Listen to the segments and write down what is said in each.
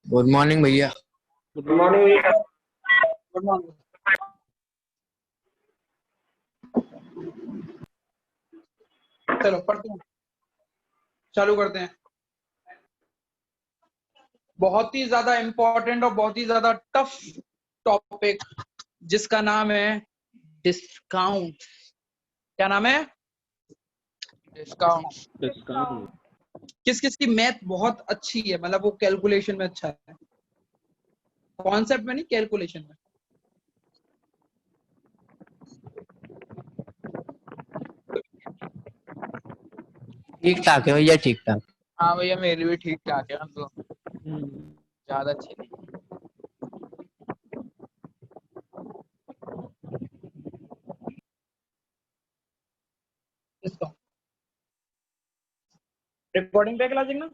Good morning भैया। Good morning. Good morning. चलो पढ़ते हैं, चालू करते हैं। बहुत ही ज्यादा इंपॉर्टेंट और बहुत ही ज्यादा टफ टॉपिक जिसका नाम है डिस्काउंट। क्या नाम है? डिस्काउंट। किस किस की मैथ बहुत अच्छी है, मतलब वो कैलकुलेशन में अच्छा है, कॉन्सेप्ट में नहीं, कैलकुलेशन में। ठीक ठाक है भैया, ठीक ठाक। हाँ भैया, मेरी भी ठीक ठाक है, मतलब ज्यादा अच्छी नहीं। रिकॉर्डिंग पे क्लास देखना।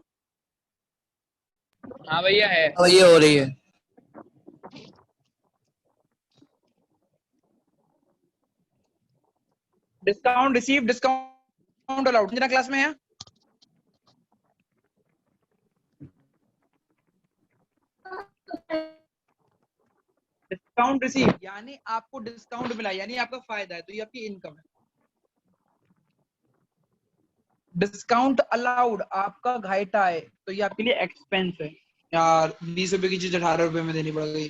हाँ भैया है। भैया हो रही है। डिस्काउंट रिसीव, डिस्काउंट अलाउड कितना क्लास में है? डिस्काउंट रिसीव यानी आपको डिस्काउंट मिला, यानी आपका फायदा है, तो ये आपकी इनकम है। डिस्काउंट अलाउड आपका घाटा है, तो ये आपके लिए एक्सपेंस है। यार 20 रुपए की चीज 18 रुपए में देनी पड़ गई।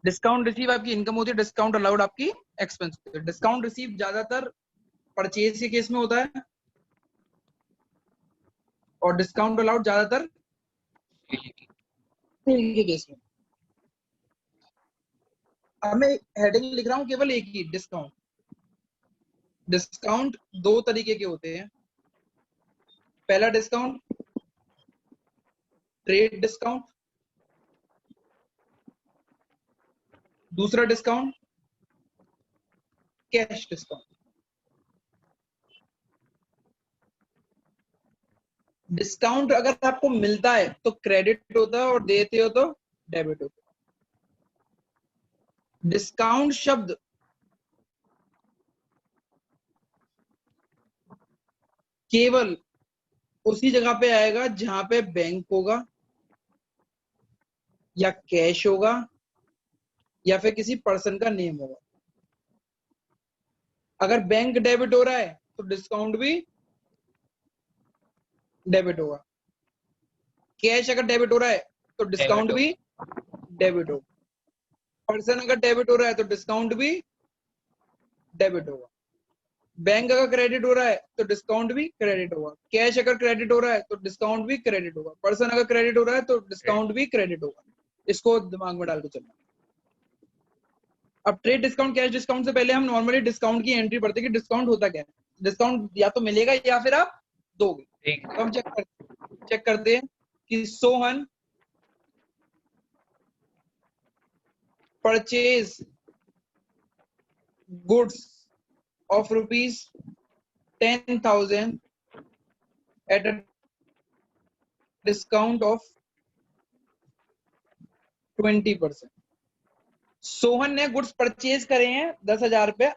डिस्काउंट रिसीव आपकी इनकम होती है, डिस्काउंट अलाउड आपकी एक्सपेंस होती है। डिस्काउंट रिसीव ज्यादातर परचेज के केस में होता है और डिस्काउंट अलाउड ज्यादातर सेल के केस में। अब मैं हेडिंग लिख रहा हूँ केवल एक ही, डिस्काउंट। डिस्काउंट दो तरीके के होते हैं। पहला डिस्काउंट ट्रेड डिस्काउंट, दूसरा डिस्काउंट कैश डिस्काउंट। डिस्काउंट अगर आपको मिलता है तो क्रेडिट होता है और देते हो तो डेबिट होता है। डिस्काउंट शब्द केवल उसी जगह पे आएगा जहां पे बैंक होगा या कैश होगा या फिर किसी पर्सन का नेम होगा। अगर बैंक डेबिट हो रहा है तो डिस्काउंट भी डेबिट होगा। कैश अगर डेबिट हो रहा है तो डिस्काउंट भी डेबिट होगा। पर्सन अगर डेबिट हो रहा है तो डिस्काउंट भी डेबिट होगा। बैंक अगर क्रेडिट हो रहा है तो डिस्काउंट भी क्रेडिट होगा। कैश अगर क्रेडिट हो रहा है तो डिस्काउंट भी क्रेडिट होगा। पर्सन अगर क्रेडिट हो रहा है तो डिस्काउंट भी क्रेडिट होगा। इसको दिमाग में डाल के चलना। अब ट्रेड डिस्काउंट कैश डिस्काउंट से पहले हम नॉर्मली डिस्काउंट की एंट्री पढ़ते हैं कि डिस्काउंट होता क्या है। डिस्काउंट या तो मिलेगा या फिर आप दोगे। तो हम चेक करते हैं कि Sohan purchase goods of rupees 10,000 at a discount of 20%। Sohan ने गुड्स परचेज करे हैं 10,000 रुपए।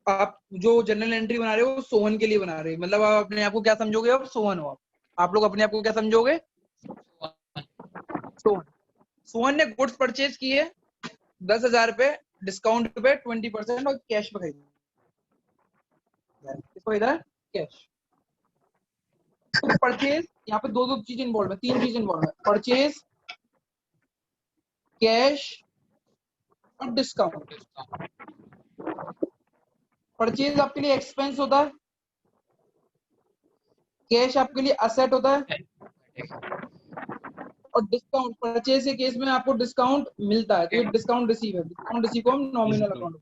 आप जो जनरल एंट्री बना रहे हो सोहन के लिए बना रहे हो, मतलब आप अपने आप को क्या समझोगे? अब सोहन हो आप लोग अपने आप को क्या समझोगे? सोहन। सोहन ने गुड्स परचेज किए 10,000 रुपए, डिस्काउंट पे 20% और कैश पे खरीदा। इसको इधर कैश। तो परचेज यहाँ पे दो चीज इन्वॉल्व है, तीन चीज इन्वॉल्व है, परचेज, कैश और डिस्काउंट। परचेज आपके लिए एक्सपेंस होता है, कैश आपके लिए असेट होता है और डिस्काउंट परचेज के केस में आपको डिस्काउंट मिलता है, तो ये डिस्काउंट रिसीव है। डिस्काउंट रिसीव को हम नॉमिनल अकाउंट।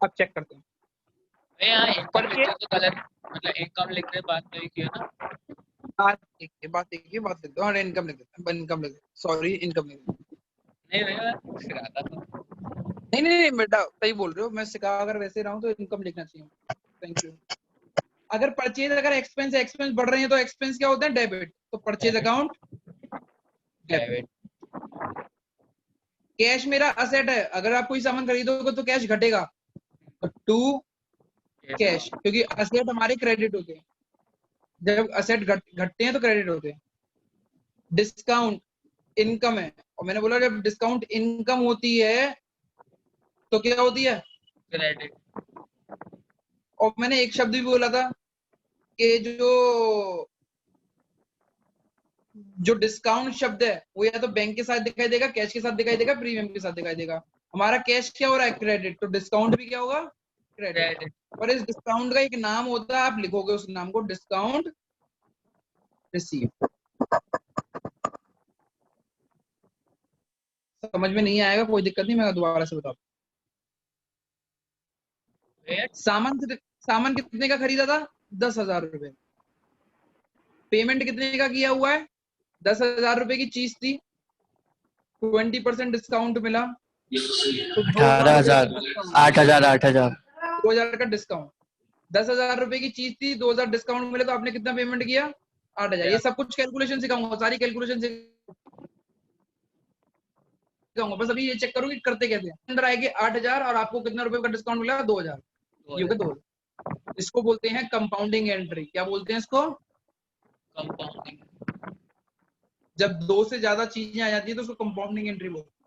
अब चेक करते हैं। यहाँ इनकम लिखते तो गलत, मतलब इनकम लिखने बात नहीं की है ना। बात लिख दो। हाँ इनकम लिख देते हैं, इनकम लिख देते हैं, सॉरी इनकम लिख देते हैं। नहीं भैया सिखाता था। नहीं बेटा सही बोल रहे हो, मैं सिखा अगर वैसे रहा हूँ तो इनकम लिखना चाहिए। Thank you. अगर परचेज अगर एक्सपेंस बढ़ रहे हैं तो एक्सपेंस क्या होते हैं? डेबिट। तो परचेज अकाउंट डेबिट। कैश मेरा असेट है, अगर आप कोई सामान खरीदोगे तो कैश घटेगा, तो टू कैश, क्योंकि असेट हमारे क्रेडिट होते हैं, जब असेट घटते हैं तो क्रेडिट होते हैं। डिस्काउंट इनकम है, और मैंने बोला जब डिस्काउंट इनकम होती है तो क्या होती है? क्रेडिट। और मैंने एक शब्द भी बोला था कि जो डिस्काउंट शब्द है वो या तो बैंक के साथ दिखाई देगा, कैश के साथ दिखाई देगा, प्रीमियम के साथ दिखाई देगा। हमारा कैश क्या हो रहा है? क्रेडिट। तो डिस्काउंट भी क्या होगा? क्रेडिट। क्रेडिट। और इस डिस्काउंट का एक नाम होता है, आप लिखोगे उस नाम को डिस्काउंट रिसीव। समझ में नहीं आएगा कोई दिक्कत नहीं, मैं दोबारा से बताता हूँ। सामान कितने का खरीदा था? 10,000 रुपए। पेमेंट कितने का किया हुआ है? 10,000 रुपए की चीज थी, 20% डिस्काउंट मिला तो 2,000 रुपए 18,000, का डिस्काउंट। 8,000, 8,000। 2,000 का डिस्काउंट। 10,000 रुपए की चीज थी, 2,000 डिस्काउंट मिले तो आपने कितना पेमेंट किया? 8,000। ये सब कुछ कैलकुलेशन सिखाऊंगा, सारी कैलकुलेशन सिखाऊंगा, बस अभी ये चेक करो कि करते कैसे हैं। अंदर आएगी 8,000 और आपको कितना रुपए का डिस्काउंट मिला? 2,000। ये हो गया 2,000। इसको बोलते हैं कंपाउंडिंग एंट्री। क्या बोलते हैं इसको? कंपाउंडिंग। जब दो से ज्यादा चीजें आ जाती है तो उसको कंपाउंडिंग एंट्री बोलते हैं।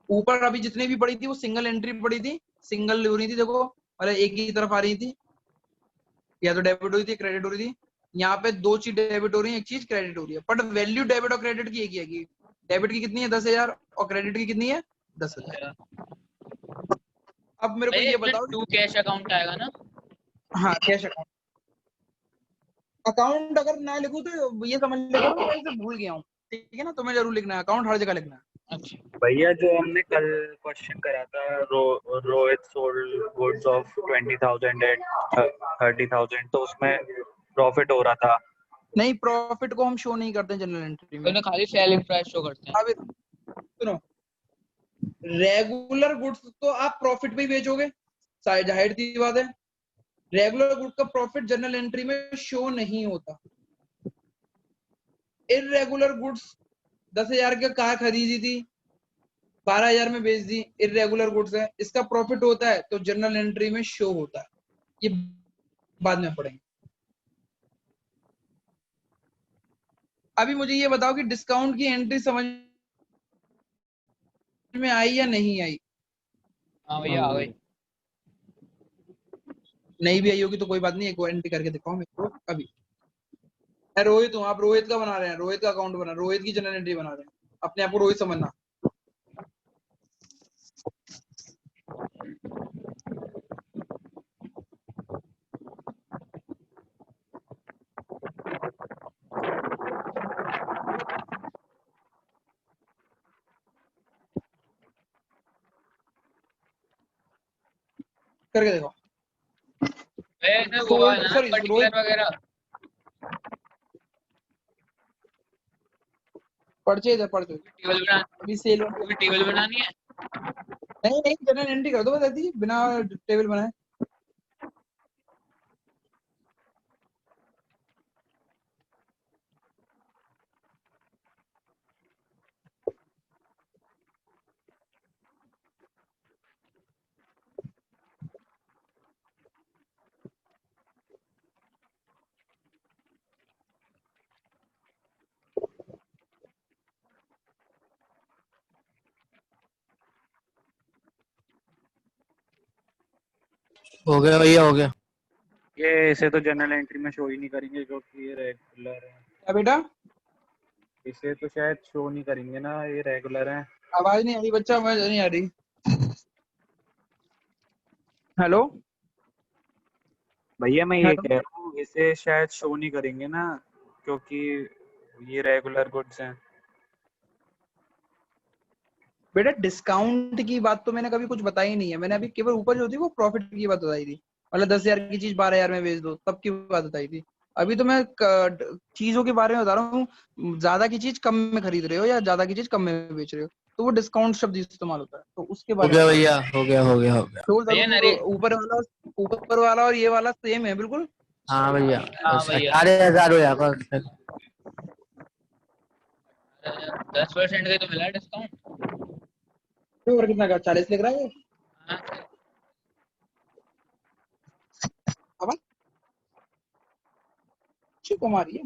ऊपर अभी जितनी भी पड़ी थी वो सिंगल एंट्री पड़ी थी, सिंगल हो रही थी, देखो मतलब एक ही तरफ आ रही थी, या तो डेबिट हो रही थी, क्रेडिट हो रही थी। यहाँ पे दो चीज डेबिट हो रही है, एक चीज क्रेडिट हो रही है, बट वैल्यू डेबिट और क्रेडिट की एक ही है। डेबिट की कितनी है? 10,000 और क्रेडिट की कितनी है? 10,000। अब मेरे को ये बताओ। टू कैश अकाउंट आएगा ना? हाँ, कैश अकाउंट। अकाउंट अगर ना लिखूं तो ये समझ लेगा मैं इसे भूल गया हूँ, ठीक है ना? तुम्हें जरूर लिखना है, अकाउंट हर जगह लिखना है। अच्छा। भैया जो हमने कल क्वेश्चन करा था, Rohit sold goods of 20,000 at 30,000, तो उसमें प्रॉफिट हो रहा था। नहीं, प्रॉफिट को हम शो नहीं करते जनरल एंट्री में। तो खाली सेलिंग प्राइस शो करते हैं। अब सुनो, रेगुलर गुड्स तो आप प्रॉफिट पे ही बेचोगे, जाहिर सी बात है। रेगुलर गुड का प्रॉफिट जनरल एंट्री में शो नहीं होता। इररेगुलर गुड्स 10,000 की कार खरीदी थी, 12,000 में बेच दी, इररेगुलर गुड्स है, इसका प्रॉफिट होता है तो जनरल एंट्री में शो होता है। ये बाद में पढ़ेंगे। अभी मुझे ये बताओ कि डिस्काउंट की एंट्री समझ में आई या नहीं आई? हाँ भैया आ गई। नहीं भी आई होगी तो कोई बात नहीं, एक और एंट्री करके दिखाओ मेरे को अभी। मैं रोहित हूँ, आप रोहित का बना रहे हैं, रोहित का अकाउंट बना, रोहित की जनरल एंट्री बना रहे हैं, अपने आप को रोहित समझना। करके देखो। वैसे वो है ना सॉरी पर्टिकुलर रोहित, वगैरह। पर्चे इधर, पर्चे टेबल बना, अभी सेल। टेबल बनानी है। नहीं नहीं, जनरल एंट्री कर दो बस ऐसी बिना टेबल बनाए। हो गया भैया, हो गया। ये इसे तो जनरल एंट्री में शो ही नहीं करेंगे क्योंकि ये रेगुलर है। क्या बेटा? इसे तो शायद शो नहीं करेंगे ना, ये रेगुलर है। आवाज नहीं आ रही बच्चा, आवाज नहीं आ रही। हेलो भैया मैं ये हेलो। कह रहा हूँ इसे शायद शो नहीं करेंगे ना, क्योंकि ये रेगुलर गुड्स हैं। बेटा डिस्काउंट की बात तो मैंने कभी कुछ बताई नहीं है, मैंने अभी केवल ऊपर जो थी वो प्रॉफिट की बात बताई थी, मतलब 10,000 की चीज 12,000 में बेच दो तब की बात बताई थी। अभी तो मैं चीजों के बारे में बता रहा हूँ, ज्यादा की चीज कम में खरीद रहे हो या ज्यादा की चीज कम में बेच रहे हो, तो वो डिस्काउंट शब्द इस्तेमाल होता है, तो उसके हो बारे में गया बता रहा भैया, हो गया, हो गया, हो गया। हूँ। तो भैया जरूर ऊपर वाला और ये वाला सेम है बिल्कुल। हाँ भैया, हाँ बस भैया 18,000 हो जाएगा। 10% का तो मिला डिस्काउंट। और कितना का? 40 लिख रहा है। हाँ अब कुमारी है।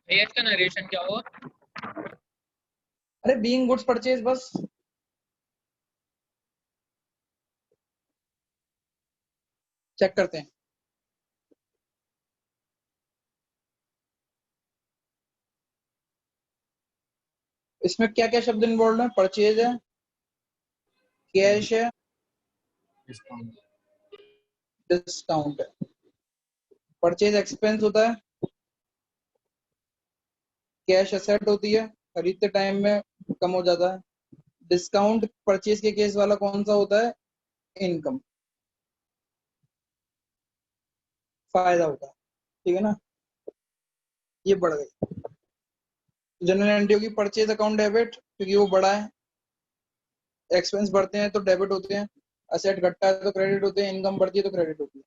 भैया इसका नरेशन क्या हुआ? अरे बीइंग गुड्स परचेज, बस चेक करते हैं। इसमें क्या क्या शब्द इन्वॉल्व है? परचेज है, कैश है, डिस्काउंट है। परचेज एक्सपेंस होता है, कैश एसेट होती है, खरीदते टाइम में कम हो जाता है। डिस्काउंट परचेज के केस वाला कौन सा होता है? इनकम, फायदा होता है। ठीक है ना, ये बढ़ गई। जनरल एंट्री होगी परचेज अकाउंट डेबिट, क्योंकि वो बड़ा है। एक्सपेंस बढ़ते हैं तो डेबिट होते हैं, असेट घटता है तो क्रेडिट होते हैं, इनकम बढ़ती है तो क्रेडिट होती है।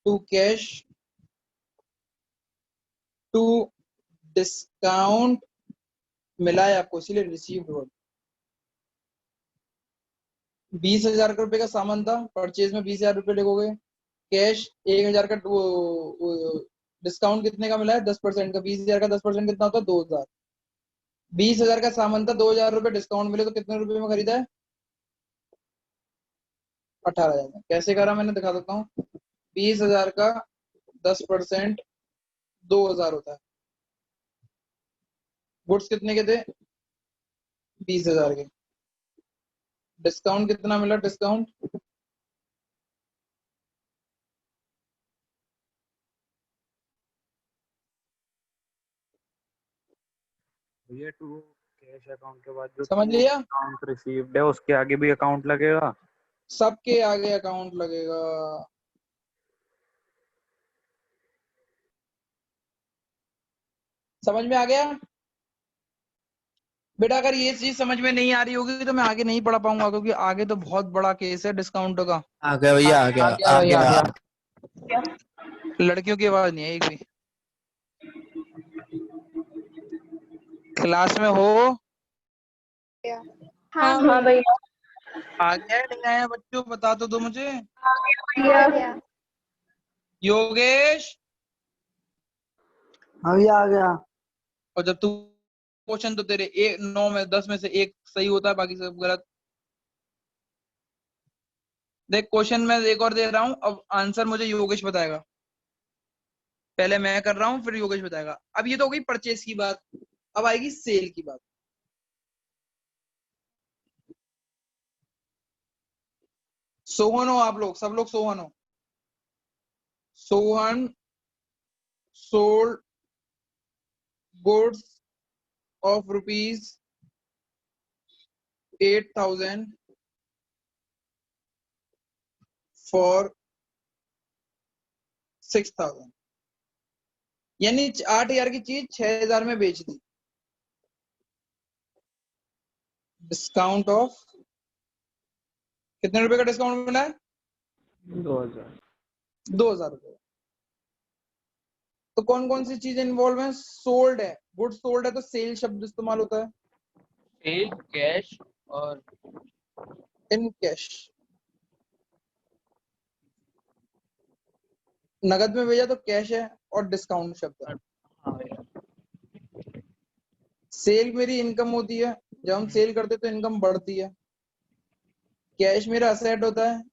टू कैश, टू डिस्काउंट मिला है आपको, इसीलिए रिसीव्ड वर्ड। 20,000 रुपए का सामान था, परचेज में 20,000 रुपए लगोगे। कैश 1,000 का, डिस्काउंट कितने का मिला है? 10% का। 20,000 का 10% कितना होता है? 2,000। 20,000 का सामान था, 2,000 रुपए डिस्काउंट मिले तो कितने रुपए में खरीदा है? 18,000 में। कैसे करा मैंने, दिखा देता हूँ। 20,000 का 10% 2,000 होता है। गुड्स कितने के थे? 20,000 के। डिस्काउंट कितना मिला? डिस्काउंट ये टू कैश अकाउंट के बाद जो समझ टू लिया? अकाउंट रिसीव्ड है उसके आगे भी अकाउंट लगेगा? सबके आगे अकाउंट लगेगा। समझ में आ गया बेटा? अगर ये चीज समझ में नहीं आ रही होगी तो मैं आगे नहीं पढ़ा पाऊंगा, क्योंकि आगे तो बहुत बड़ा केस है डिस्काउंट का। आ गया भैया, आ गया, आ भैया आ गया। गया। लड़कियों की आवाज नहीं है एक भी। क्लास में हो? हाँ हाँ भैया। आ गया है नहीं आया बच्चों? बता तो दो मुझे। भैया योगेश, हाँ भैया, आ गया। और जब तू क्वेश्चन तो तेरे 9 में 10 में से एक सही होता है, बाकी सब गलत। देख क्वेश्चन मैं एक और दे रहा हूं, अब आंसर मुझे योगेश बताएगा। पहले मैं कर रहा हूं, फिर योगेश बताएगा। अब ये तो हो गई परचेज की बात, अब आएगी सेल की बात। सोहन हो आप लोग, सब लोग सोहन हो। Sohan sold goods of ₹8,000 for 6,000, यानी 8,000 की चीज 6,000 में बेच दी। डिस्काउंट ऑफ कितने रुपए का डिस्काउंट मिला है? 2,000। 2,000 रुपए। तो कौन कौन सी चीजें इन्वॉल्व है? सोल्ड है, गुड सोल्ड है तो सेल शब्द इस्तेमाल होता है। सेल, कैश और इन कैश, नगद में भेजा तो कैश है, और डिस्काउंट शब्द है। हाँ भैया। सेल मेरी इनकम होती है, जब हम सेल करते तो इनकम बढ़ती है। कैश मेरा असेट होता है,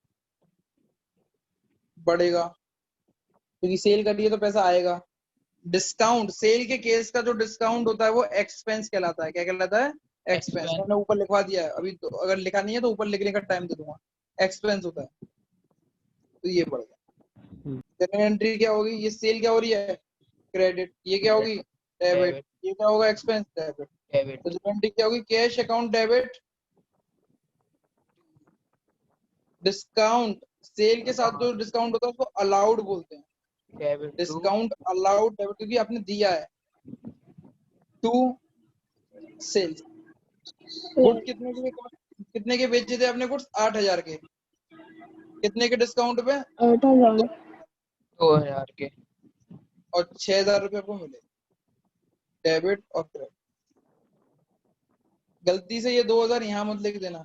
बढ़ेगा, क्योंकि सेल करिए तो पैसा आएगा। डिस्काउंट, सेल के केस का जो डिस्काउंट होता है वो एक्सपेंस कहलाता है। क्या कहलाता है? एक्सपेंस। Expense। मैंने ऊपर लिखवा दिया है, अभी तो अगर लिखा नहीं है तो ऊपर लिखने का टाइम दे दूंगा। एक्सपेंस होता है, तो ये बढ़ गया। जनरल एंट्री क्या होगी? ये सेल क्या हो रही है? क्रेडिट। ये क्या होगी? डेबिट। डेबिट। ये क्या होगा? Expense, debit. डेबिट। तो जनरल एंट्री क्या होगी? Cash account debit. Discount, sale के साथ जो डिस्काउंट होता है उसको अलाउड बोलते हैं। Debit to discount allowed debit, क्योंकि आपने दिया है। टू सेल्स, गुड कितने के बेचे थे आपने? गुड्स 8,000 के। कितने के डिस्काउंट पे? 8,000। 2,000 के। और 6,000 रुपए आपको मिले। डेबिट और क्रेडिट। गलती से ये 2000 यहाँ मत लिख देना,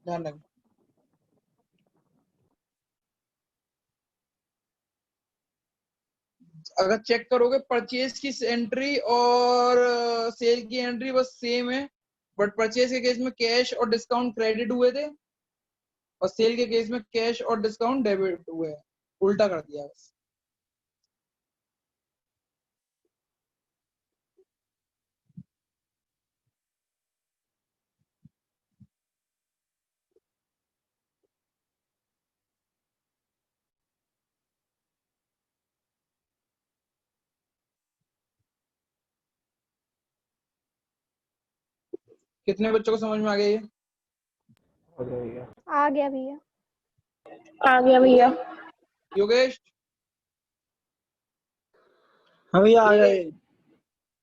ध्यान रखना। अगर चेक करोगे परचेज की एंट्री और सेल की एंट्री बस सेम है, बट परचेज के केस में कैश और डिस्काउंट क्रेडिट हुए थे और सेल के केस में कैश और डिस्काउंट डेबिट हुए हैं, उल्टा कर दिया बस। कितने बच्चों को समझ में आ गया ये? हो गया भैया। आ गया भैया। आ गया भैया। योगेश, हाँ भैया आ गए।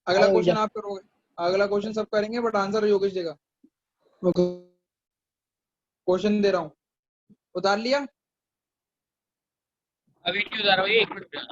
अगला हाँ क्वेश्चन भैया। आप करोगे, अगला क्वेश्चन सब करेंगे बट आंसर योगेश देगा। ओके। क्वेश्चन दे रहा हूँ, उतार लिया? अभी नहीं उतारा भैया, 1 मिनट रुकना।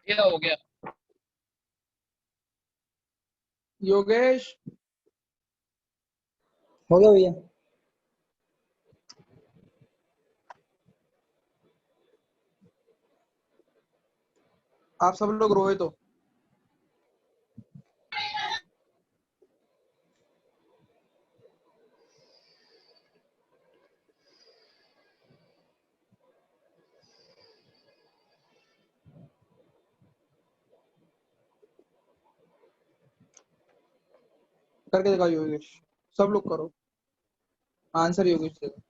ये हो गया। योगेश, हो गया भैया। आप सब लोग रोए तो करके दिखाओ योगेश, सब लोग करो, आंसर योगेश देगा।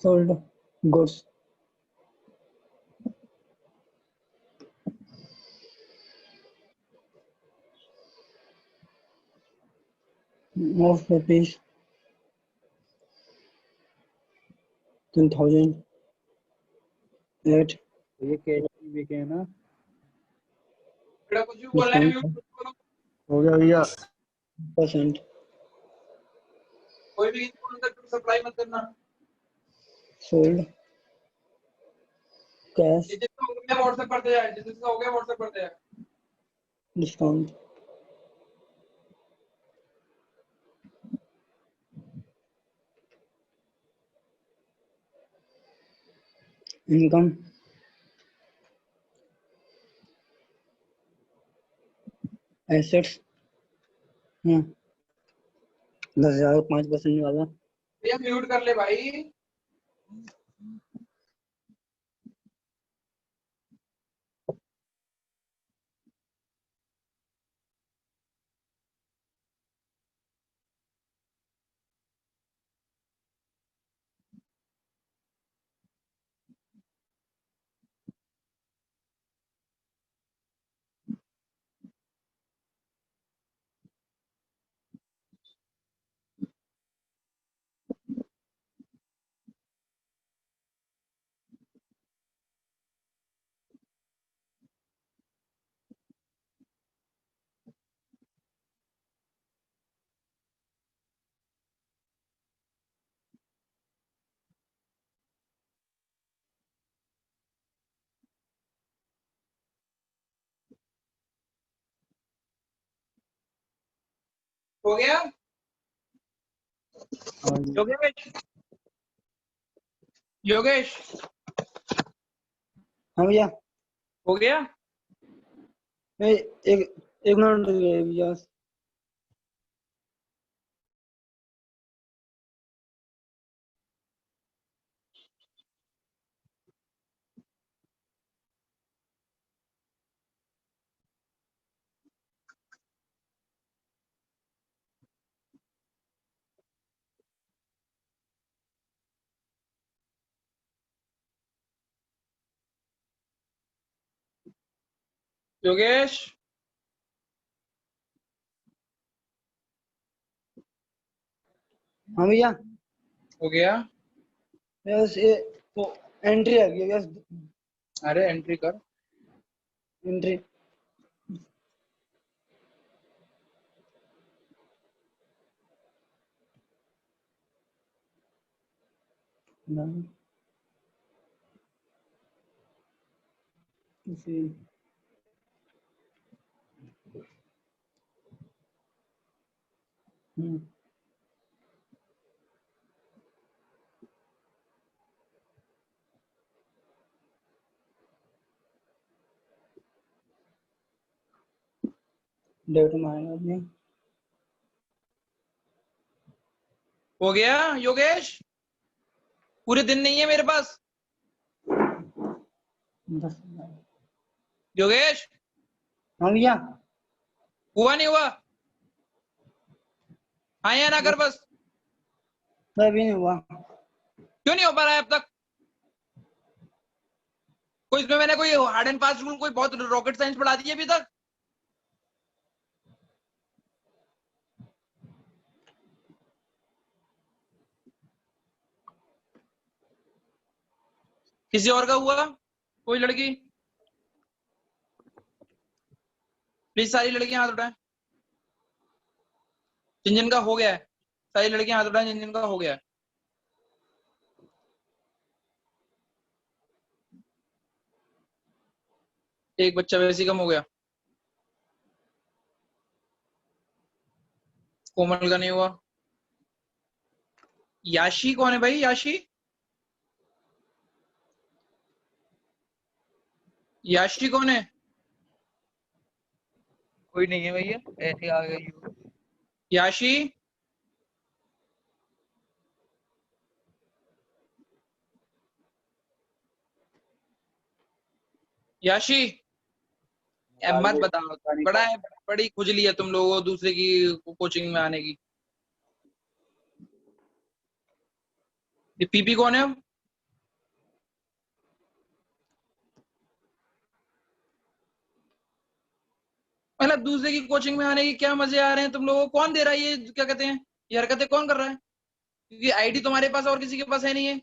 Sold goods of rupees 10,000 at. ये कैश भी के ना बेटा कुछ भी बोल रहा है म्यूट डिस्काउंट करो, हो गया भैया परसेंट कोई भी सप्लाई मत करना। सोल्ड कैश जिसका हो गया व्हाट्सएप कर दे, जिसका हो गया व्हाट्सएप कर दे। डिस्काउंट इनकम एसेट्स 10,000 5% वाला भैया म्यूट कर ले भाई। हो गया योगेश? योगेश हाँ भैया। हो गया? एक एक मिनट भैया। योगेश हाँ भैया। हो गया? बस ये तो एंट्री आ गई बस। अरे एंट्री कर। एंट्री। हम्म। डेट में आएगा अपने। हो गया योगेश? पूरे दिन नहीं है मेरे पास। योगेश हाँ भैया। हुआ नहीं हुआ? हाँ या ना कर बस। अभी नहीं हुआ। क्यों नहीं हो पा रहा है अब तक? कोई इसमें मैंने कोई हार्ड एंड फास्ट रूल कोई बहुत रॉकेट साइंस पढ़ा दी है अभी तक? किसी और का हुआ? कोई लड़की प्लीज, सारी लड़कियां हाथ उठाएं जिन जिन का हो गया है। सारी लड़कियां हाथ उठाएं जिन जिन का हो गया है। एक बच्चा वैसे ही कम हो गया। कोमल का नहीं हुआ। याशी कौन है भाई? याशी? याशी कौन है? कोई नहीं है भैया, ऐसे आ गई हो। याशी? याशी मत बताओ। बड़ा है, बड़ी खुजली है तुम लोगों को दूसरे की कोचिंग में आने की। ये पीपी कौन है? मतलब दूसरे की कोचिंग में आने की क्या मजे आ रहे हैं तुम लोगों को? कौन दे रहा है ये, क्या कहते हैं, ये हरकतें कौन कर रहा है? क्योंकि आईडी तुम्हारे पास और किसी के पास है नहीं है।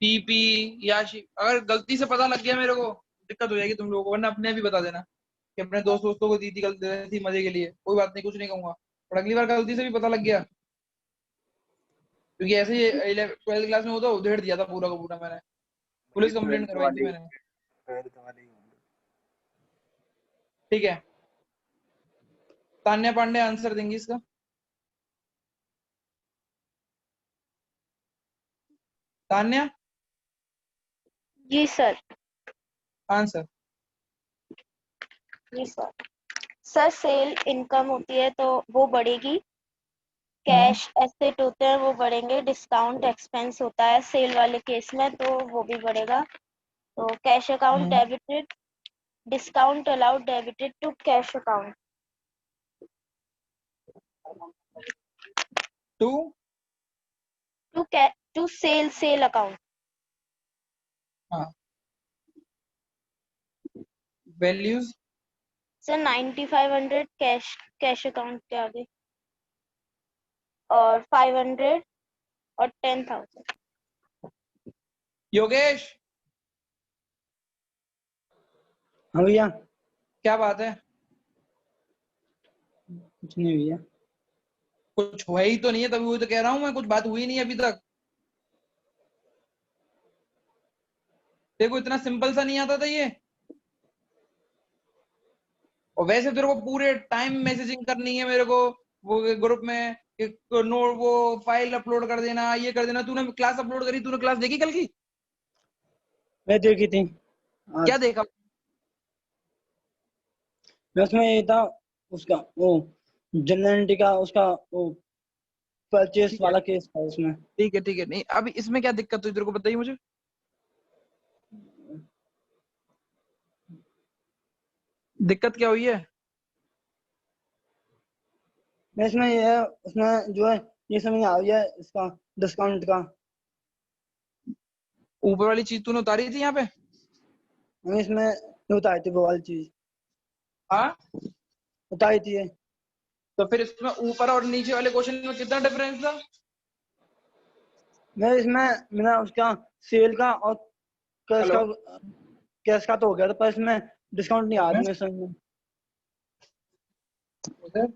पीपी याशी, अगर गलती से पता लग गया मेरे को दिक्कत हो जाएगी तुम लोगों को, वरना अपने भी बता देना कि अपने दोस्तों को दी थी, गलती थी मजे के लिए, कोई बात नहीं, कुछ नहीं कहूंगा। और अगली बार गलती से भी पता लग गया, क्योंकि ऐसे ही 12th क्लास में होता उधेड़ दिया था पूरा का पूरा मैंने, पुलिस कंप्लेंट करवाई थी मैंने। ठीक है, तान्या पांडे आंसर देंगी इसका। तान्या जी सर। आंसर। जी सर। सर सेल इनकम होती है तो वो बढ़ेगी, कैश एसेट होते हैं वो बढ़ेंगे, डिस्काउंट एक्सपेंस होता है सेल वाले केस में तो वो भी बढ़ेगा। तो cash account debited, discount allowed debited to cash account. To to sale account. हाँ, वैल्यूज सर 9500 कैश अकाउंट के आगे, और 500 और 10,000। योगेश हाँ भैया। क्या बात है? कुछ नहीं भैया। कुछ हुआ ही तो नहीं है, तभी वही तो कह रहा हूँ मैं, कुछ बात हुई नहीं अभी तक। देखो इतना सिंपल सा नहीं आता था ये। और वैसे तेरे को पूरे टाइम मैसेजिंग करनी है मेरे को वो ग्रुप में कि नोट वो फाइल अपलोड कर देना, ये कर देना। तूने क्लास अपलोड करी? तूने क्लास देखी कल की? मैं देखी थी क्या आज। देखा? उसमें ये था उसका वो जनरल का उसका वो परचेस ठीक है वाला केस था उसमें। ठीक है ठीक है, नहीं अभी इसमें क्या दिक्कत हुई तेरे को बताइए मुझे। दिक्कत क्या हुई है? मैं इसमें ये है, उसमें जो है ये समझ आ गया इसका डिस्काउंट का। ऊपर वाली चीज तूने उतारी थी यहाँ पे? मैंने इसमें उतारी थी वो वाली चीज, हाँ, उतारी थी ये। तो फिर इसमें ऊपर और नीचे वाले क्वेश्चन में कितना डिफरेंस था? मैं इसमें मैंने उसका सेल का और कैश हेलो, का, कैश का तो हो गया था, पर इसमें डिस्काउंट नहीं आ रहा मेरे समझ में। उधर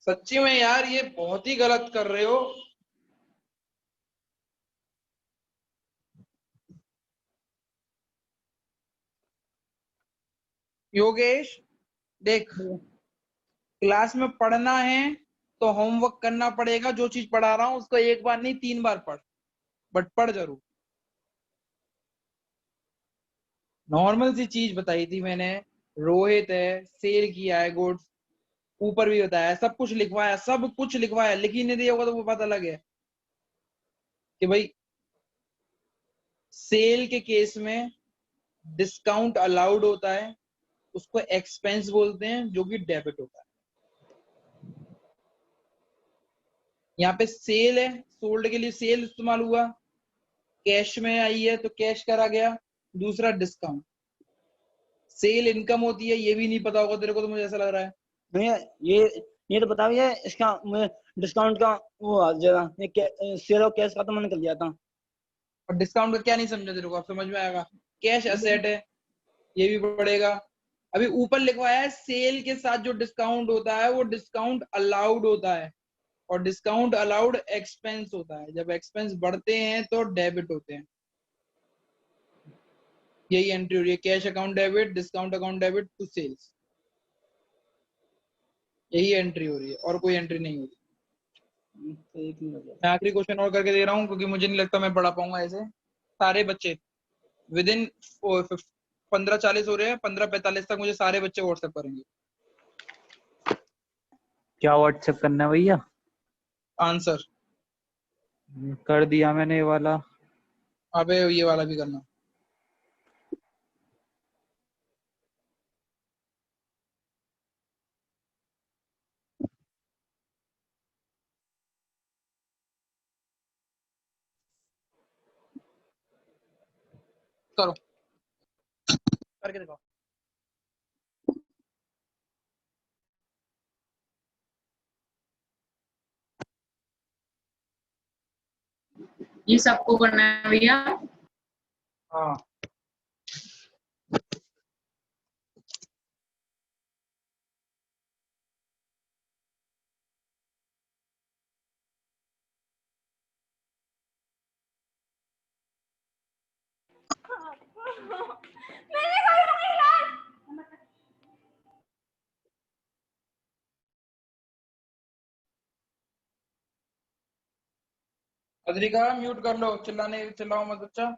सच्ची में यार ये बहुत ही गलत कर रहे हो। योगेश देख, क्लास में पढ़ना है तो होमवर्क करना पड़ेगा। जो चीज पढ़ा रहा हूँ उसको एक बार नहीं 3 बार पढ़, बट पढ़ जरूर। नॉर्मल सी चीज बताई थी मैंने, रोहित है, सेल किया है गुड्स, ऊपर भी बताया है, सब कुछ लिखवाया, सब कुछ लिखवाया। लिख ही नहीं दिया होगा तो वो बात अलग है कि भाई सेल के केस में डिस्काउंट अलाउड होता है, उसको एक्सपेंस बोलते हैं, जो कि डेबिट होता है। यहाँ पे सेल है, सोल्ड के लिए सेल इस्तेमाल हुआ, कैश में आई है तो कैश करा गया। दूसरा डिस्काउंट, सेल इनकम होती है, ये भी नहीं पता होगा तेरे को तो मुझे ऐसा लग रहा है। भैया ये तो बता भैया, इसका मुझे डिस्काउंट का वो जरा ये सेल और कैश का तो मैंने कर लिया था। और डिस्काउंट का क्या नहीं समझा तेरे को, अब समझ में आएगा। कैश एसेट है, ये भी पड़ेगा। अभी ऊपर लिखवाया है सेल के साथ जो डिस्काउंट होता है वो डिस्काउंट अलाउड होता है, और डिस्काउंट अलाउड एक्सपेंस होता है। जब एक्सपेंस बढ़ते हैं तो डेबिट होते हैं। यही एंट्री हो रही है, cash account debit, discount account debit to sales. यही एंट्री हो रही है, और कोई एंट्री नहीं हो रही। मैं आखिरी क्वेश्चन और करके दे रहा हूँ क्योंकि मुझे नहीं लगता मैं पढ़ा पाऊंगा ऐसे। सारे बच्चे विद इन 15:40 हो रहे हैं, 15:45 तक मुझे सारे बच्चे व्हाट्सएप करेंगे क्या व्हाट्सएप करना है भैया? आंसर। कर दिया मैंने ये वाला। अबे ये वाला भी करना। करो, करके दिखाओ। ये सबको करना है भैया? हाँ, अद्रिका म्यूट कर लो, चिल्लाओ मत बच्चा।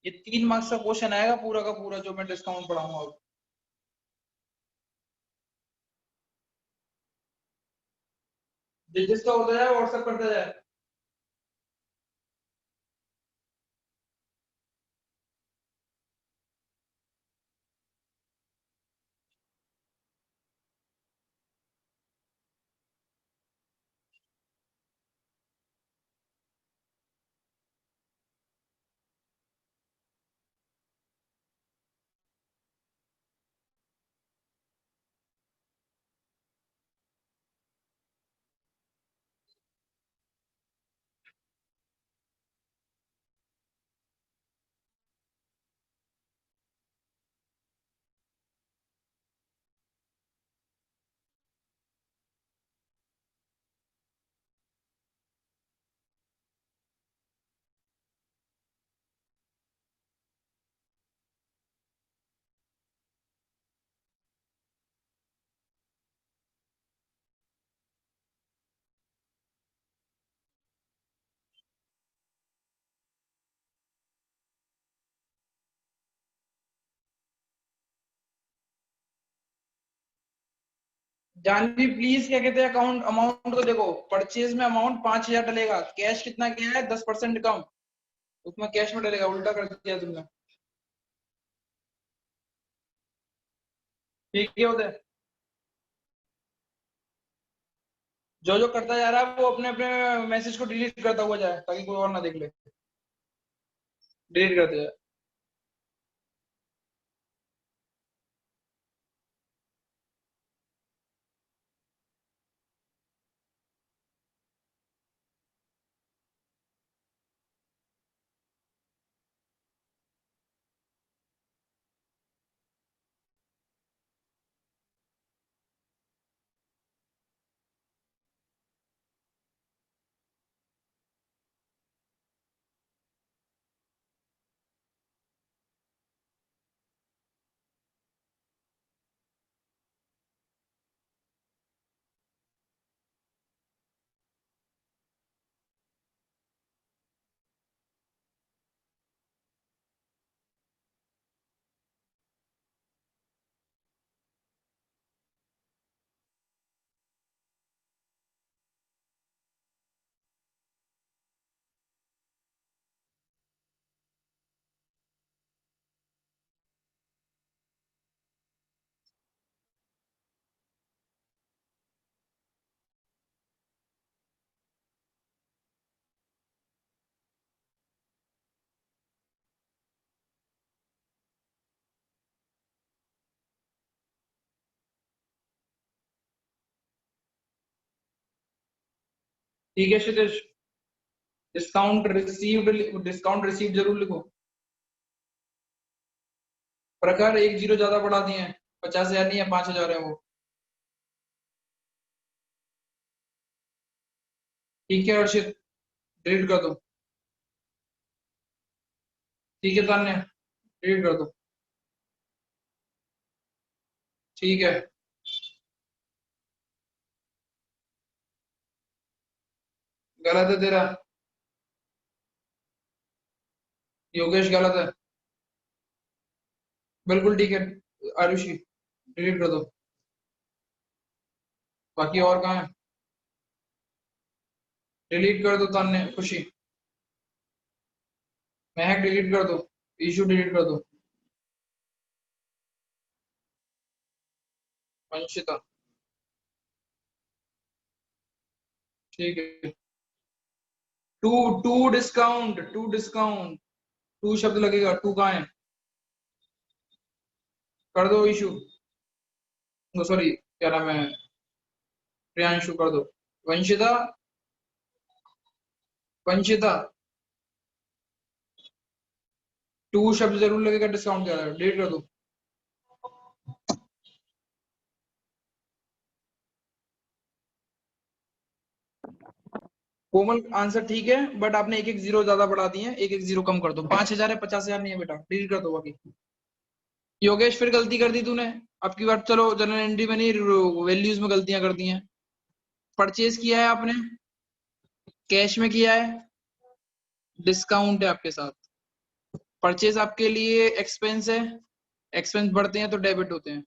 ये 3 मार्क्स का क्वेश्चन आएगा पूरा का पूरा, जो मैं डिस्काउंट पढ़ाऊंगा अब। जिसका होता जाए व्हाट्सएप करता जाए। जानवी प्लीज क्या कहते हैं अकाउंट अमाउंट को देखो, परचेज में अमाउंट 5000 डलेगा, कैश कितना गया है 10% कम, उसमें कैश में डलेगा, उल्टा कर दिया तुमने। ठीक है उदय, जो जो करता जा रहा है वो अपने अपने मैसेज को डिलीट करता हुआ जाए ताकि कोई और ना देख ले, डिलीट करते जाए। ठीक है क्षितिज, डिस्काउंट रिसीव्ड जरूर लिखो। प्रखर 1 जीरो ज्यादा बढ़ा दिए हैं, 50,000 नहीं है 5,000 है वो। ठीक है अर्षित, डिलीट कर दो। ठीक है तान्या, डिलीट कर दो। ठीक है, गलत है तेरा, योगेश गलत है, बिल्कुल ठीक है आरुषि, डिलीट कर दो। बाकी और कहाँ है, डिलीट कर दो तान्या, खुशी, महक डिलीट कर दो, इशू डिलीट कर दो, अंशिता, ठीक है। टू टू डिस्काउंट, टू शब्द लगेगा, टू कहाँ है, कर दो इशू, सॉरी क्या नाम है, प्रियांशु कर दो। वंशिता, वंशिता, टू शब्द जरूर लगेगा डिस्काउंट के अंदर, डिलीट कर दो। कोमल आंसर ठीक है, बट आपने एक एक जीरो ज्यादा बढ़ा दिए हैं, एक एक जीरो कम कर दो। 5,000 है 50,000 नहीं है बेटा, डिलीट कर दो बाकी। योगेश फिर गलती कर दी तूने, अब की बार चलो जनरल एंट्री में नहीं, वैल्यूज में गलतियां कर दी हैं। परचेज किया है आपने, कैश में किया है, डिस्काउंट है आपके साथ। परचेज आपके लिए एक्सपेंस है, एक्सपेंस बढ़ते हैं तो डेबिट होते हैं।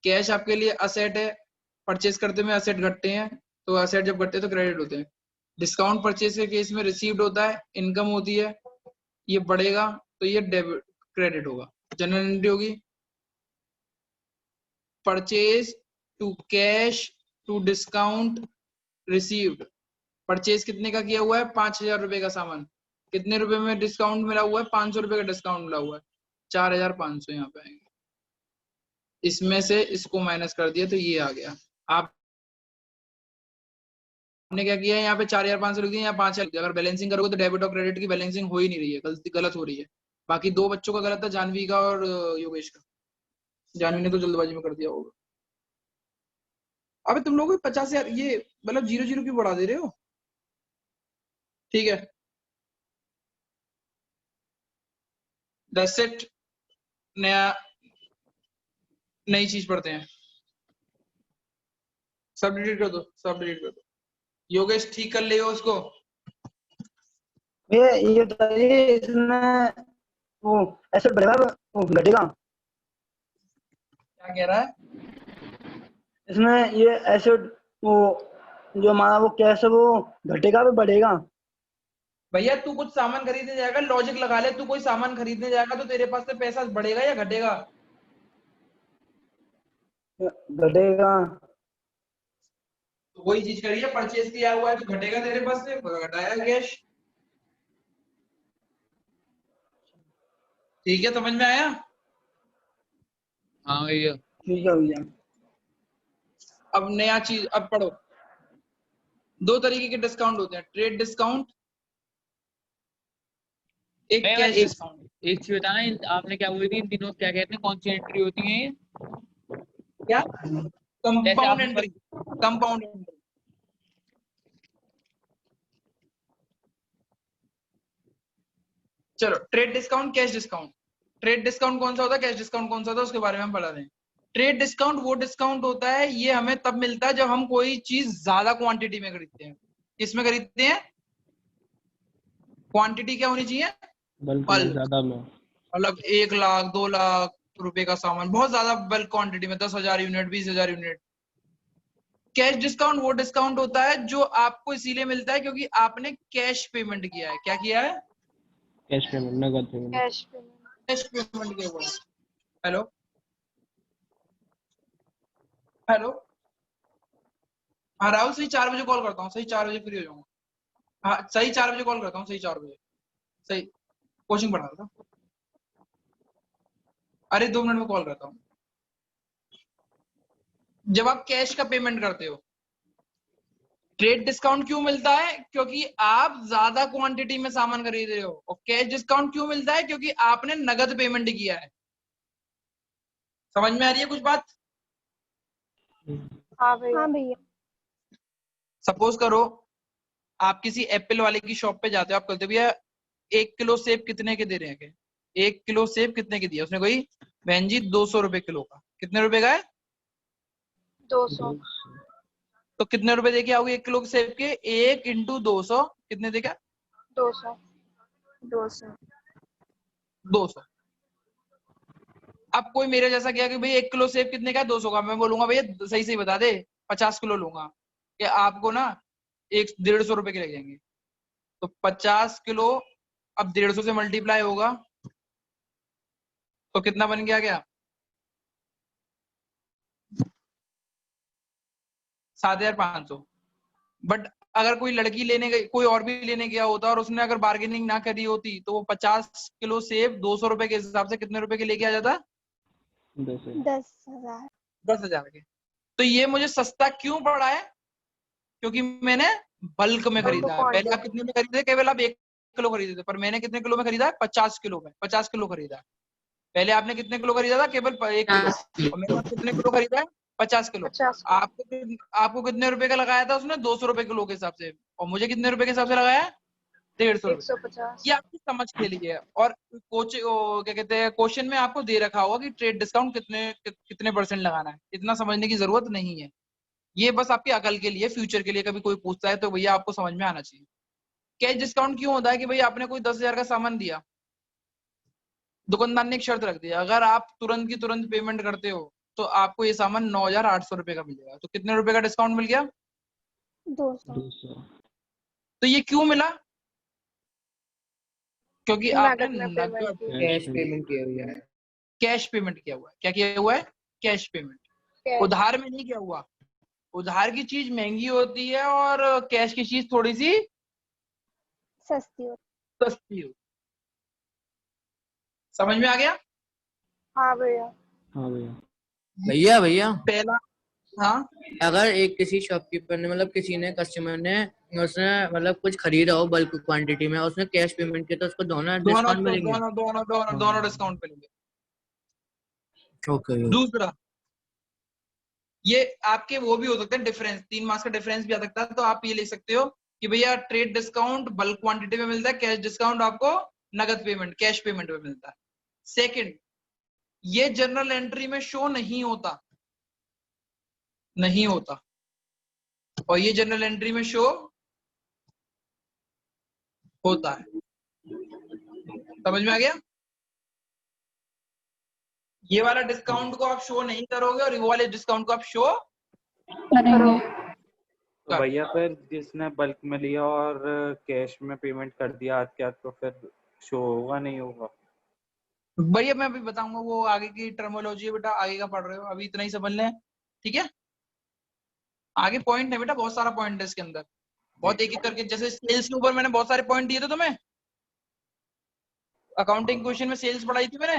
कैश आपके लिए असेट है, परचेज करते में असेट घटते हैं, तो असेट जब घटते हैं तो क्रेडिट होते हैं। डिस्काउंट परचेज के केस में रिसीव्ड होता है, इनकम होती है, ये बढ़ेगा तो ये डेबिट क्रेडिट होगा। जनरल एंट्री होगी purchase to cash to discount received. Purchase कितने का किया हुआ है, 5,000 रुपए का सामान, कितने रुपए में डिस्काउंट मिला हुआ है, 500 रुपए का डिस्काउंट मिला हुआ है, 4,500 यहाँ पे आएंगे। इसमें से इसको माइनस कर दिया तो ये आ गया। आपने क्या किया है, यहाँ पे 4,500 लिख दिया, यहाँ 5,000। अगर बैलेंसिंग करोगे तो डेबिट और क्रेडिट की बैलेंसिंग हो ही नहीं रही है, गलत हो रही है। बाकी दो बच्चों का गलत था, जानवी का और योगेश का। जानवी ने तो जल्दबाजी में कर दिया होगा। अबे तुम लोग 50,000 ये मतलब 0 0 क्यों बढ़ा दे रहे हो। ठीक है, दैट्स इट। नया नई चीज पढ़ते हैं, सब डिलीट कर दो, सब डिलीट कर दो। योगेश ठीक कर ले उसको। ये बताइए इसमें वो एसेट बढ़ेगा वो घटेगा, क्या कह रहा है, इसमें ये एसेट वो जो हमारा वो कैश है वो घटेगा भी बढ़ेगा? भैया तू कुछ सामान खरीदने जाएगा, लॉजिक लगा ले, तू कोई सामान खरीदने जाएगा तो तेरे पास से पैसा बढ़ेगा या घटेगा? घटेगा। तो वही चीज करिए, परचेज किया हुआ है तो घटेगा तेरे पास से, घटाया कैश। ठीक है, समझ में आया? हाँ भैया। ठीक है भैया। अब नया चीज अब पढ़ो। दो तरीके के डिस्काउंट होते हैं, ट्रेड डिस्काउंट, एक मैं कैश डिस्काउंट। एक चीज बताना, आपने क्या बोली थी, इन तीनों क्या कहते हैं, कौन सी एंट्री होती है ये? क्या? जैसे कंपाउंड आपने एंट्री। Compound entry. चलो, trade discount, cash discount. Trade discount कौन सा होता है, कैश डिस्काउंट कौन सा होता है, उसके बारे में हम पढ़ा दें। ट्रेड डिस्काउंट वो डिस्काउंट होता है, ये हमें तब मिलता है जब हम कोई चीज ज्यादा क्वांटिटी में खरीदते हैं। किसमें खरीदते हैं? क्वांटिटी क्या होनी चाहिए? बल्क में, बल्क। ज्यादा में। मतलब 1 लाख 2 लाख रुपए का सामान, बहुत ज्यादा बल्क क्वांटिटी में, 10,000 यूनिट, 20,000 यूनिट। कैश डिस्काउंट वो डिस्काउंट होता है जो आपको इसीलिए मिलता है क्योंकि आपने कैश पेमेंट किया है। क्या किया है? कैश पेमेंट, नगद पेमेंट। कैश पेमेंट किया हुआ है। Hello hello. हाँ राहुल, सही 4 बजे कॉल करता हूँ, सही 4 बजे फ्री हो जाऊंगा। हाँ सही 4 बजे कॉल करता हूँ, सही 4 बजे। सही, कोचिंग पढ़ा रहा था। अरे 2 मिनट में कॉल करता हूँ। जब आप कैश का पेमेंट करते हो, ट्रेड डिस्काउंट क्यों मिलता है? क्योंकि आप ज्यादा क्वांटिटी में सामान खरीद रहे हो। और कैश डिस्काउंट क्यों मिलता है? क्योंकि आपने नगद पेमेंट किया है। समझ में आ रही है कुछ बात? हाँ भैया। सपोज करो आप किसी एप्पल वाले की शॉप पे जाते हो, आप कहते हो भैया 1 किलो सेब कितने के दे रहे हैं? 1 किलो सेब कितने के दिया? उसने कोई बहन जी 200 रुपए किलो का। कितने रुपए का है? 200। तो कितने रुपए दे के आओगे 1 किलो सेब के? 1 इंटू 200 कितने देगा? 200। 200। अब कोई मेरे जैसा क्या कि भाई 1 किलो सेब कितने का है? 200 का। मैं बोलूंगा भैया सही सही बता दे, 50 किलो लूंगा। कि आपको ना 150 रुपए के लग जाएंगे। तो 50 किलो अब 150 से मल्टीप्लाई होगा तो कितना बन गया? 7,500। बट अगर कोई लड़की लेने गई, कोई और भी लेने गया होता और उसने अगर बार्गेनिंग ना करी होती तो वो 50 किलो सेब 200 रुपए के हिसाब से कितने रुपए के लेके आ जाता? 10,000। 10,000 के। तो ये मुझे सस्ता क्यों पड़ा है? क्योंकि मैंने बल्क में खरीदा है। पहले आप कितने में खरीदे? केवल आप 1 किलो खरीदे थे, पर मैंने कितने किलो में खरीदा है? 50 किलो में। 50 किलो खरीदा है। पहले आपने कितने किलो खरीदा था? केवल 1 किलो। और मैंने कितने किलो खरीदा है? 50 किलो। आपको कितने रुपए का लगाया था उसने? 200 रुपए किलो के हिसाब से। और मुझे कितने रुपए के हिसाब से लगाया? 150 रुपए। 150। ये आपकी समझ के लिए है। और क्या कहते हैं, क्वेश्चन में आपको दे रखा होगा कि ट्रेड डिस्काउंट कितने परसेंट लगाना है। इतना समझने की जरूरत नहीं है। ये बस आपकी अकल के लिए, फ्यूचर के लिए, कभी कोई पूछता है तो भैया आपको समझ में आना चाहिए। कैश डिस्काउंट क्यों होता है? कि भाई आपने कोई 10,000 का सामान दिया, दुकानदार ने एक शर्त रख दिया, अगर आप तुरंत की तुरंत पेमेंट करते हो तो आपको ये सामान 9,800 रुपए का मिलेगा। तो कितने रुपए का डिस्काउंट मिल गया? 200। तो ये क्यों मिला? क्योंकि आपने नगद में कैश पेमेंट पेमेंट। की। कैश पेमेंट किया हुआ है। क्या किया हुआ है? Cash payment. उधार में नहीं किया हुआ। उधार की चीज महंगी होती है और कैश की चीज थोड़ी सी सस्ती हो। सस्ती हो। समझ में आ गया? हाँ भैया। हाँ भैया। भैया भैया पहला, हाँ अगर एक किसी शॉपकीपर ने, मतलब किसी ने, कस्टमर ने, उसने मतलब कुछ खरीदा हो बल्क क्वांटिटी में, उसने कैश पेमेंट किया तो उसको दोनों डिस्काउंट मिलेंगे? दोनों डिस्काउंट मिलेंगे। ओके। दूसरा, ये आपके वो भी हो सकते हैं डिफरेंस, 3 मार्क्स का डिफरेंस भी आ सकता है। तो आप ये लिख सकते हो कि भैया ट्रेड डिस्काउंट बल्क क्वांटिटी में मिलता है, कैश डिस्काउंट आपको नगद पेमेंट, कैश पेमेंट में मिलता है। सेकंड, ये जर्नल एंट्री में शो नहीं होता, और ये जनरल एंट्री में शो होता है। समझ में आ गया? ये वाला डिस्काउंट को आप शो नहीं करोगे और ये वाले डिस्काउंट को आप शो करेंगे। तो भैया फिर जिसने बल्क में लिया और कैश में पेमेंट कर दिया आज क्या, तो फिर शो होगा नहीं होगा? भैया मैं अभी बताऊंगा, वो आगे की टर्मोलॉजी है बेटा, आगे का पढ़ रहे हो, अभी इतना ही समझ लें, ठीक है। आगे पॉइंट है बेटा, बहुत सारा पॉइंट है इसके अंदर, बहुत एक एक करके, जैसे सेल्स के ऊपर मैंने बहुत सारे पॉइंट दिए थे तुम्हें, अकाउंटिंग क्वेश्चन में सेल्स पढ़ाई थी मैंने,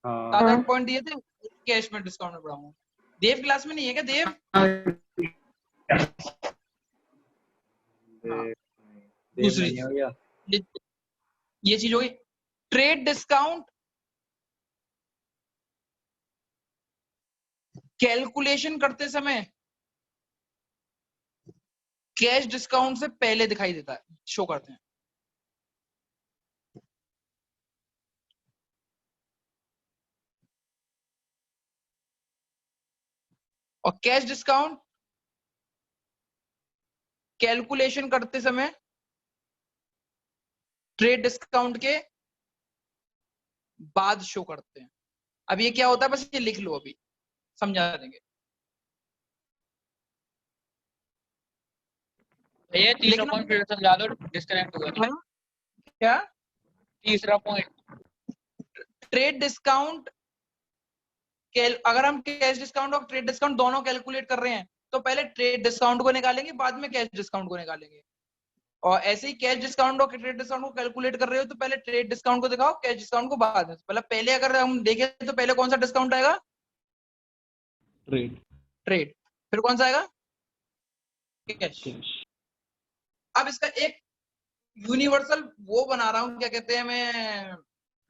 हाँ 7-8 पॉइंट दिए थे, कैश में डिस्काउंट में पढ़ाऊंगा। देव क्लास में नहीं है क्या देव? दूसरी नहीं है भैया। ये चीज होगी, ट्रेड डिस्काउंट कैलकुलेशन करते समय कैश डिस्काउंट से पहले दिखाई देता है, शो करते हैं। और कैश डिस्काउंट कैलकुलेशन करते समय ट्रेड डिस्काउंट के बाद शो करते हैं। अब ये क्या होता है, बस ये लिख लो, अभी समझा देंगे। ये तीसरा लिखना पॉइंट फिर समझा दो, डिस्कनेक्ट हुआ है क्या? तीसरा पॉइंट। ट्रेड डिस्काउंट अगर हम कैश डिस्काउंट और ट्रेड डिस्काउंट दोनों कैलकुलेट कर रहे हैं तो पहले ट्रेड डिस्काउंट को निकालेंगे, बाद में कैश डिस्काउंट को निकालेंगे। और ऐसे ही कैश डिस्काउंट और ट्रेड डिस्काउंट को कैलकुलेट कर रहे हो तो पहले ट्रेड डिस्काउंट को दिखाओ, कैश डिस्काउंट को बाद में। पहले अगर हम देखें तो पहले कौन सा डिस्काउंट आएगा? ट्रेड। ट्रेड। फिर कौन सा आएगा? कैश। कैश। अब इसका एक यूनिवर्सल वो बना रहा हूं, क्या कहते हैं, मैं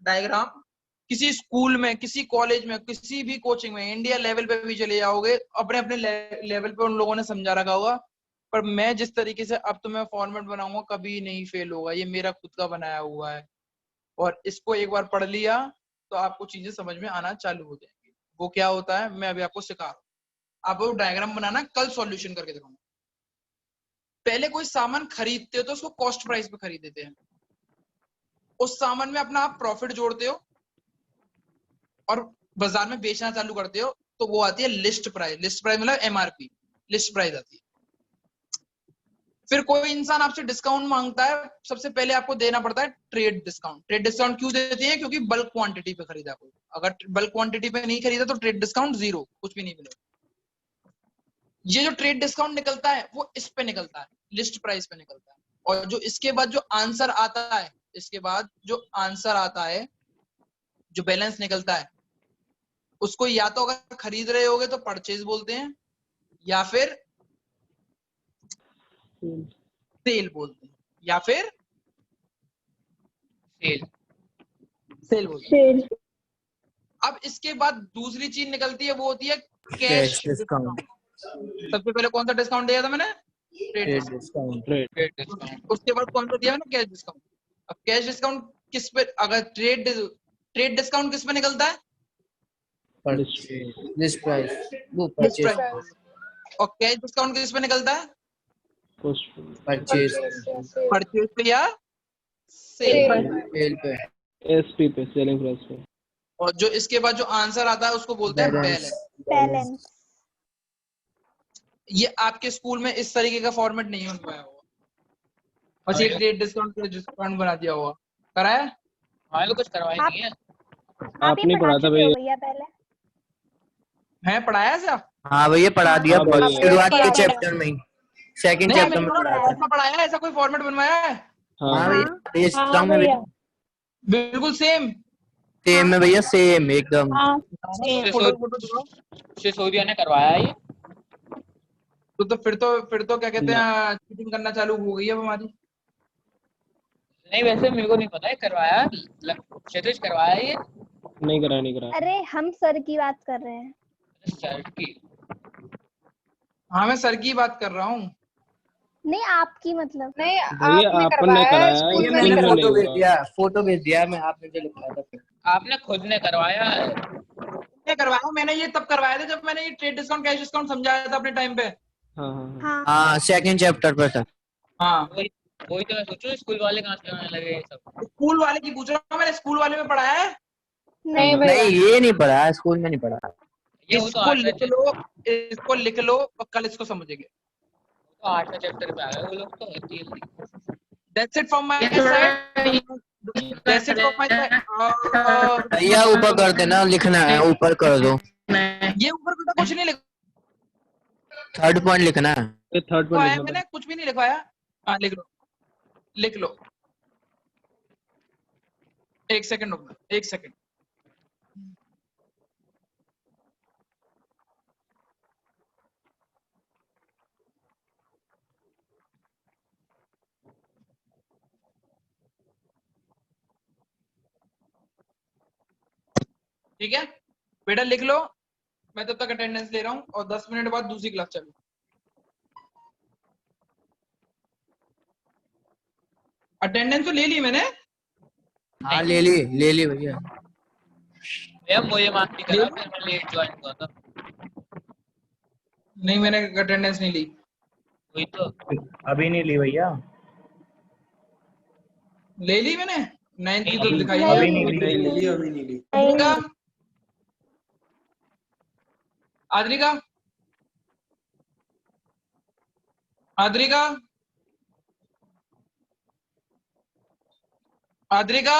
डायग्राम। किसी स्कूल में, किसी कॉलेज में, किसी भी कोचिंग में, इंडिया लेवल पे भी चले जाओगे, अपने अपने लेवल पे उन लोगों ने समझा रखा होगा, पर मैं जिस तरीके से अब तुम्हें फॉर्मेट बनाऊंगा कभी नहीं फेल होगा। ये मेरा खुद का बनाया हुआ है और इसको एक बार पढ़ लिया तो आपको चीजें समझ में आना चालू हो जाएंगी। वो क्या होता है मैं अभी आपको सिखा रहा हूँ। आप वो डायग्राम बनाना, कल सॉल्यूशन करके दिखाऊंगा। पहले कोई सामान खरीदते हो तो उसको कॉस्ट प्राइस पे खरीदते हैं, उस सामान में अपना आप प्रॉफिट जोड़ते हो और बाजार में बेचना चालू करते हो तो वो आती है लिस्ट प्राइस। लिस्ट प्राइस मतलब एमआरपी, लिस्ट प्राइस आती है। फिर कोई इंसान आपसे डिस्काउंट मांगता है, सबसे पहले आपको देना पड़ता है ट्रेड डिस्काउंट। ट्रेड डिस्काउंट क्यों देते हैं? क्योंकि बल्क क्वांटिटी पे खरीदा कोई। अगर बल्क क्वांटिटी पे नहीं खरीदा तो ट्रेड डिस्काउंट जीरो, कुछ भी नहीं मिलेगा। ये जो ट्रेड डिस्काउंट निकलता है वो इस पे निकलता है, लिस्ट प्राइस पे निकलता है। और जो इसके बाद जो आंसर आता है, इसके बाद जो आंसर आता है, जो बैलेंस निकलता है, उसको या तो अगर खरीद रहे होगे तो परचेज बोलते हैं या फिर सेल बोलते हैं या फिर सेल बोलते हैं। अब इसके बाद दूसरी चीज निकलती है, वो होती है कैश डिस्काउंट। सबसे पहले कौन सा डिस्काउंट दिया था मैंने? Trade discount. उसके बाद कौन सा दिया मैंने? Cash discount. अब कैश डिस्काउंट किस पे, अगर ट्रेड डिस्काउंट किस पे निकलता है? लिस्ट प्राइस, वो परचेज। और कैश डिस्काउंट किस पे निकलता है? परचेज परचेज पे या सेल पे। एसपी पे, सेलिंग प्राइस पे। और जो इसके बाद जो आंसर आता है उसको बोलते हैं बैलेंस। ये आपके स्कूल में इस तरीके का फॉर्मेट नहीं होने पाया होगा, बस ये ट्रेड डिस्काउंट पे डिस्काउंट बना दिया होगा। कराया? हाँ कुछ करवाई नहीं है। आपने पढ़ा था भैया? पहले है पढ़ाया ऐसा? हाँ भैया पढ़ा दिया, हाँ भैया। शुरुआत के चैप्टर में ही, सेकंड नहीं, चैप्टर में पढ़ाया था। ऐसा पढ़ाया है? ऐसा कोई फॉर्मेट बनवाया है? हाँ भैया भेजता हूँ मैं भैया। बिल्कुल सेम सेम है भैया, सेम एकदम। सिसोदिया ने करवाया है ये। तो फिर तो क्या कहते हैं, चीटिंग करना चालू हो गई है हमारी। नहीं वैसे मेरे को नहीं पता है करवाया, क्षितिज करवाया है ये। नहीं करा। अरे हम सर की बात कर रहे हैं। सर की? हाँ मैं सर की बात कर रहा हूँ। नहीं आपकी मतलब। नहीं भैया आपने आपने करवाया है, कराया, स्कूल में स्कूल नहीं में फोटो नहीं भेज हुआ। दिया, फोटो भेज दिया मैं, आपने जो लिखवाया था फिर। आपने खुद ने करवाया है? करवाया मैंने, ये तब करवाया था जब मैंने ये ट्रेड डिस्काउंट कैश डिस्काउंट समझाया था अपने टाइम पे। हाँ सेकंड चैप्टर पर था। हाँ वही तो मैं सोचूं स्कूल वाले कहाँ से आने लगे ये सब। स्कूल वाले की पूछ रहा हूँ, मैंने स्कूल वाले में पढ़ाया है। नहीं भैया। नहीं ये नहीं पढ़ा, स्कूल में नहीं पढ़ा। ये वो तो इसको 8वां लिख लो, इसको लिख लो और कल इसको समझेंगे। तो 8वां चैप्टर पे आ गए वो लोग तो होती है। That's it from my ये थोड़ा side. That's it from my side. भैया ऊपर कर देना, लिखना है ऊपर कर दो। ये ऊपर का कुछ नहीं लिखा थर्ड पॉइंट लिखना है। ये थर्ड पॉइंट है लिखना मैंने, कुछ भी नहीं लिखवाया। हाँ लिख लो, लिख लो। एक सेकंड रुकना, एक सेकंड। ठीक है बेटा, लिख लो। मैं तब तक अटेंडेंस ले रहा हूँ और 10 मिनट बाद दूसरी क्लास चालू। अटेंडेंस तो ले ली मैंने। हाँ ले ली भैया। भैया मुझे माफ नहीं करा, फिर मैं लेट ज्वाइन हुआ था। नहीं मैंने अटेंडेंस नहीं ली। वही तो। अभी नहीं ली भैया, ले ली मैंने, 9th की तो नहीं, दिखाई अभी नहीं। नहीं ली। आद्रिका, आद्रिका, आद्रिका, आद्रिका,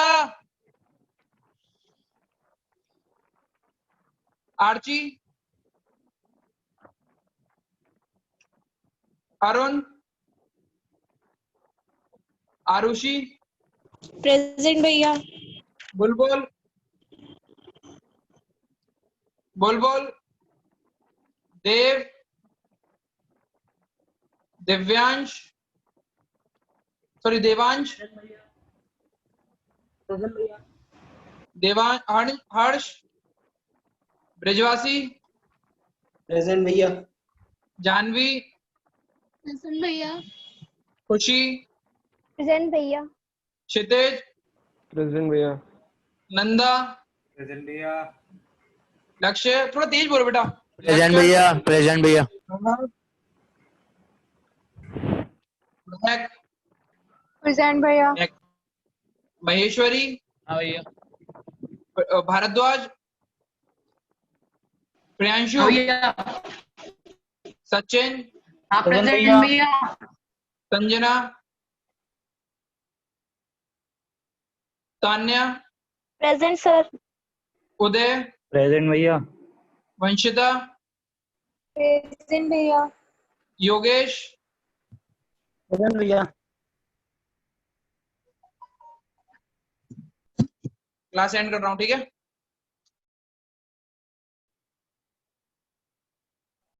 आर्ची, अरुण, आरुषि, प्रेजेंट भैया। बुलबुल, बुलबुल, देव, दिव्यांश, सॉरी देवांश, देवांश, हर्ष, ब्रिजवासी, प्रेजेंट भैया। जानवी, प्रेजेंट भैया। खुशी, प्रेजेंट भैया। क्षितिज, प्रेजेंट भैया। नंदा, प्रेजेंट भैया। लक्ष्य, थोड़ा तेज बोलो बेटा। प्रेजेंट भैया, प्रेजेंट भैया। प्रेजेंट भैया। महेश्वरी, हाँ भैया। भारद्वाज, प्रियांशु, हाँ भैया। सचिन, हाँ प्रेजेंट भैया। Sanjana, Tanya, present sir. Uday, present भैया। वंशिता, प्रेजेंट भैया। योगेश। प्रेजेंट भैया। क्लास एंड कर रहा हूँ, ठीक है।